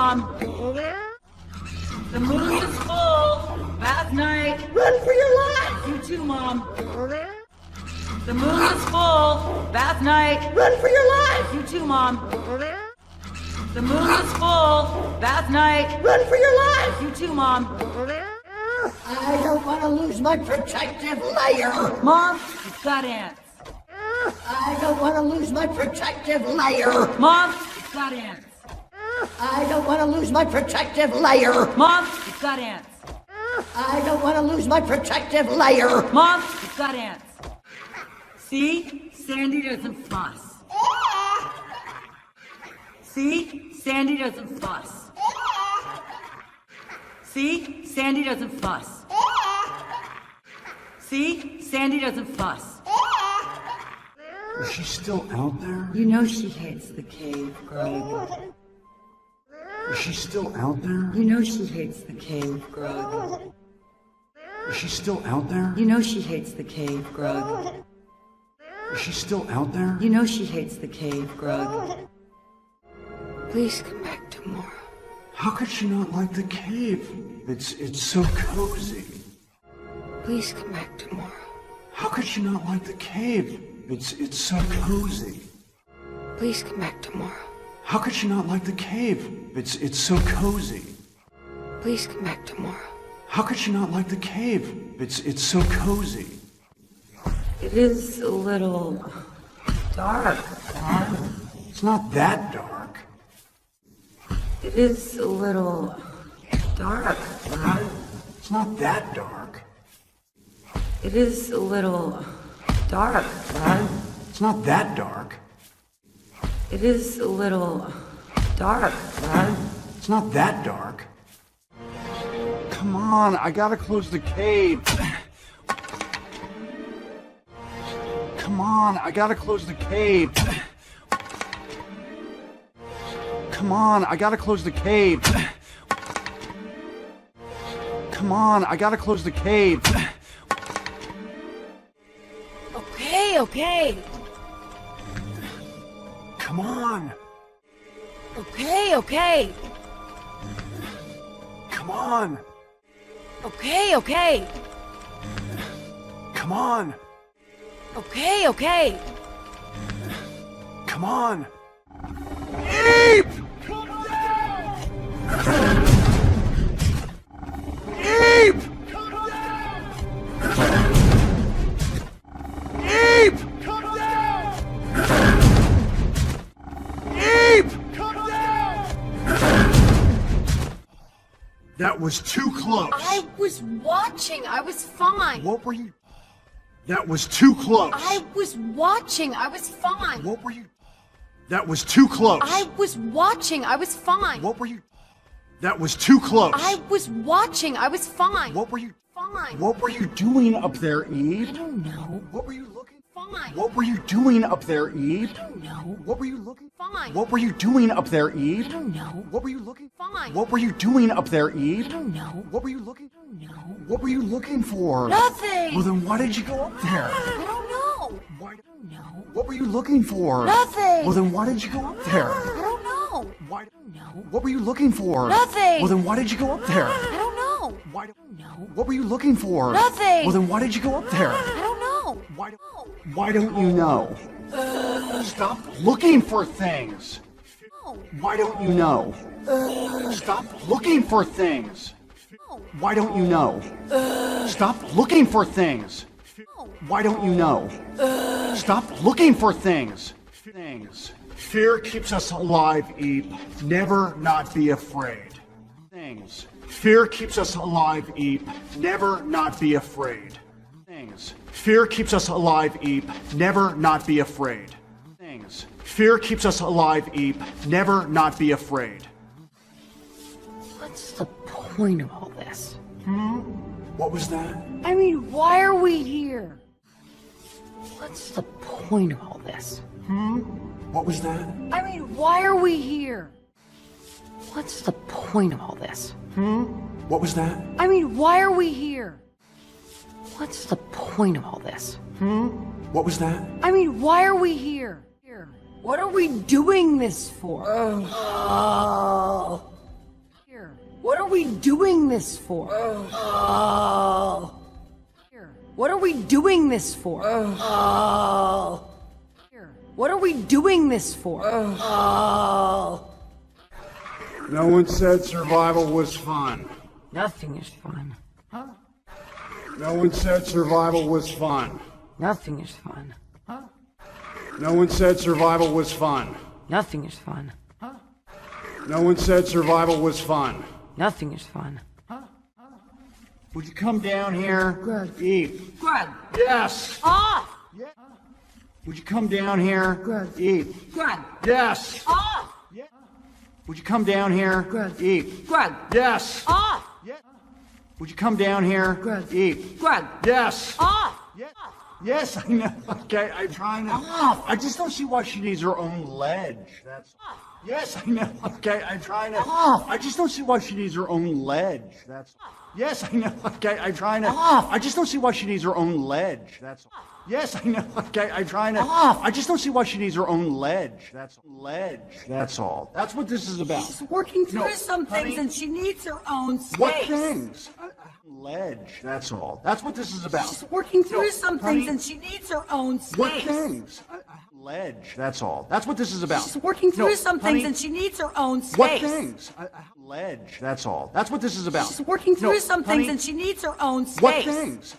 Mom. The moon is full. Bath night. Run for your life. You too, Mom. The moon is full. Bath night. Run for your life. You too, Mom. The moon is full. Bath night. Run for your life. You too, Mom. I don't want to lose my protective layer. Mom, you've got ants. I don't want to lose my protective layer. Mom, you've got ants. I don't want to lose my protective layer. Mom, you've got ants. I don't want to lose my protective layer. Mom, you've got ants. See? Sandy doesn't floss. See? Sandy doesn't floss. See? Sandy doesn't floss. See? Sandy doesn't floss. Is she still out there? You know she hates the cave, Greg. Is she still out there? You know she hates the cave, Greg. Is she still out there? You know she hates the cave, Greg. Is she still out there? You know she hates the cave, Greg. Please come back tomorrow. How could she not like the cave? It's so cozy. Please come back tomorrow. How could she not like the cave? It's so cozy. Please come back tomorrow. How could she not like the cave? It's so cozy. Please come back tomorrow. How could she not like the cave? It's so cozy. It is a little dark, Mom. It's not that dark. It is a little dark, Mom. It's not that dark. It is a little dark, Mom. It's not that dark. It is a little dark, Mom. It's not that dark. Come on, I gotta close the cave. Come on, I gotta close the cave. Come on, I gotta close the cave. Come on, I gotta close the cave. Okay. Come on. Okay. Come on. Okay. Come on. Okay. Come on. Ape! Ape! Ape! Ape! That was too close. I was watching. I was fine. What were you? That was too close. I was watching. I was fine. What were you? That was too close. I was watching. I was fine. What were you? That was too close. I was watching. I was fine. What were you? Fine. What were you doing up there, Eve? I don't know. What were you looking? Fine. What were you doing up there, Eve? I don't know. What were you looking? Fine. What were you doing up there, Eve? I don't know. What were you looking? Fine. What were you doing up there, Eve? I don't know. What were you looking? I don't know. What were you looking for? Nothing. Well, then why did you go up there? I don't know. Why? I don't know. What were you looking for? Nothing. Well, then why did you go up there? I don't know. Why? I don't know. What were you looking for? Nothing. Well, then why did you go up there? I don't know. Why? I don't know. What were you looking for? Nothing. Well, then why did you go up there? I don't know. Why? Why don't you know? Stop looking for things. No. Why don't you know? Stop looking for things. No. Why don't you know? Stop looking for things. No. Why don't you know? Stop looking for things. Fear keeps us alive, Eve. Never not be afraid. Things. Fear keeps us alive, Eve. Never not be afraid. Things. Fear keeps us alive, Eve. Never not be afraid. Things. Fear keeps us alive, Eve. Never not be afraid. What's the point of all this? What was that? I mean, why are we here? What's the point of all this? What was that? I mean, why are we here? What's the point of all this? What was that? I mean, why are we here? What's the point of all this? What was that? I mean, why are we here? What are we doing this for? Here. What are we doing this for? Oh. Here. What are we doing this for? Oh. Here. What are we doing this for? Oh. No one said survival was fun. Nothing is fun. Huh? No one said survival was fun. Nothing is fun. Huh? No one said survival was fun. Nothing is fun. Huh? No one said survival was fun. Nothing is fun. Huh? Would you come down here? Greg. Eat. Greg. Yes. Off. Yeah. Would you come down here? Greg. Eat. Greg. Yes. Off. Yeah. Would you come down here? Greg. Eat. Greg. Yes. Off. Yeah. Would you come down here? Greg. Eat. Greg. Yes. Off. Yeah. Yes, I know. Okay, I'm trying to. Off. I just don't see why she needs her own ledge. That's. Yes, I know. Okay, I'm trying to. Off. I just don't see why she needs her own ledge. That's. Yes, I know. Okay, I'm trying to. Off. I just don't see why she needs her own ledge. That's. Yes, I know. Okay, I'm trying to. Off. I just don't see why she needs her own ledge. That's ledge. That's all. That's what this is about. She's working through No, some things honey. and she needs her own space. What things? Ledge. That's all. That's what this is about. She's working through No, some honey. things and she needs her own space. What things? Ledge. That's all. That's what this is about. She's working through No, some honey. things and she needs her own space. What things? Ledge. That's all. That's what this is about. She's working through No, some honey. things and she needs her own space. What things?